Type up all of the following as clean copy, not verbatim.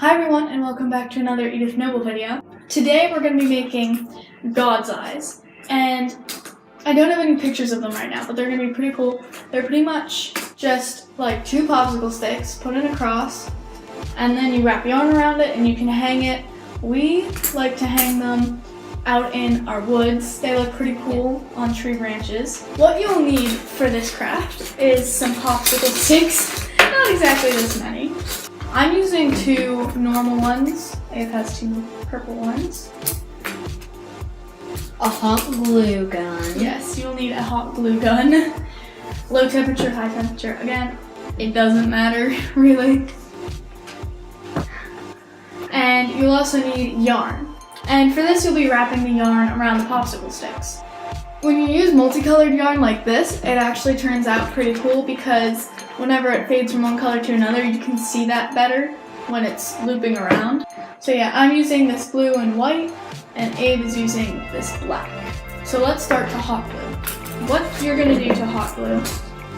Hi everyone, and welcome back to another Edith Noble video. Today we're going to be making God's eyes, and I don't have any pictures of them right now, but they're going to be pretty cool. They're pretty much just like two popsicle sticks put in a cross, and then you wrap yarn around it and you can hang it. We like to hang them out in our woods. They look pretty cool on tree branches. What you'll need for this craft is some popsicle sticks, not exactly this many. I'm using two normal ones. It has two purple ones. A hot glue gun. Yes, you'll need a hot glue gun. Low temperature, high temperature. Again, it doesn't matter, really. And you'll also need yarn. And for this, you'll be wrapping the yarn around the popsicle sticks. When you use multicolored yarn like this, it actually turns out pretty cool because whenever it fades from one color to another, you can see that better when it's looping around. So yeah, I'm using this blue and white, and Abe is using this black. So let's start to hot glue. What you're gonna do to hot glue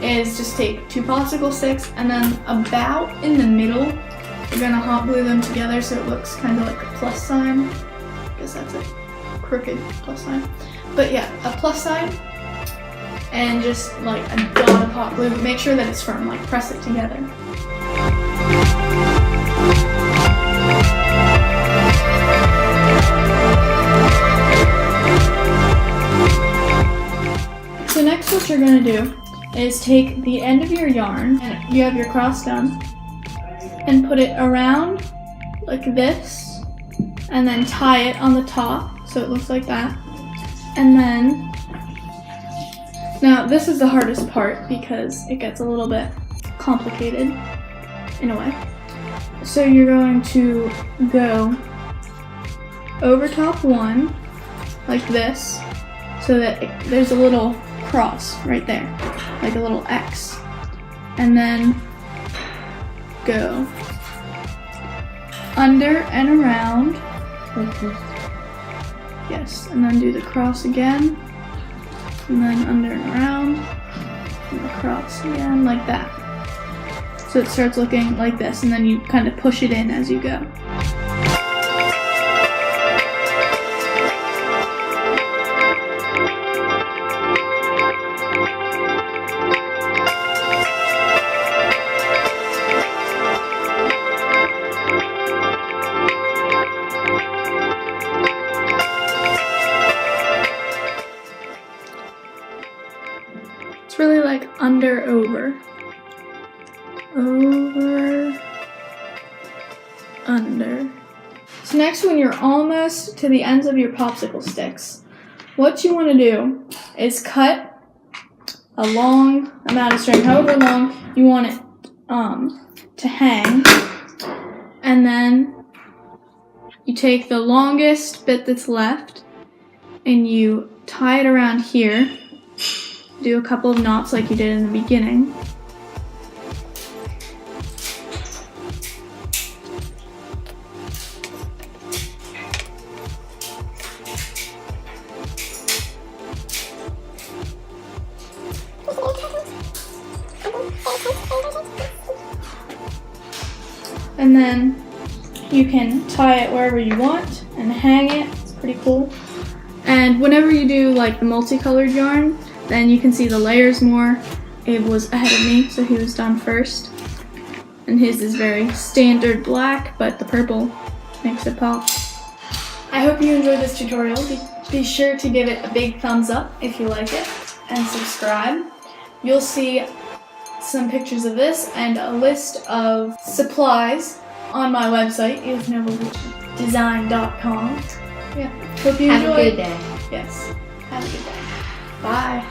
is just take two popsicle sticks, and then about in the middle, you're gonna hot glue them together so it looks kind of like a plus sign. I guess that's a crooked plus sign. But yeah, a plus sign, and just like a dot of hot glue. Make sure that it's firm, like press it together. So next what you're gonna do is take the end of your yarn, and you have your cross done, and put it around like this, and then tie it on the top so it looks like that. And then, now this is the hardest part because it gets a little bit complicated in a way. So you're going to go over top one like this so that there's a little cross right there, like a little X. And then go under and around like this. Yes, and then do the cross again, and then under and around, and the cross again, like that. So it starts looking like this, and then you kind of push it in as you go. It's really like under, over, under. So next, when you're almost to the ends of your popsicle sticks, what you want to do is cut a long amount of string, however long you want it to hang, and then you take the longest bit that's left and you tie it around here. Do a couple of knots like you did in the beginning. And then you can tie it wherever you want and hang it. It's pretty cool. And whenever you do like the multicolored yarn, then you can see the layers more. Abe was ahead of me, so he was done first. And his is very standard black, but the purple makes it pop. I hope you enjoyed this tutorial. Be sure to give it a big thumbs up if you like it, and subscribe. You'll see some pictures of this and a list of supplies on my website, edithnobledesign.com. Yeah, hope you enjoy. Have a good day. Yes, have a good day. Bye.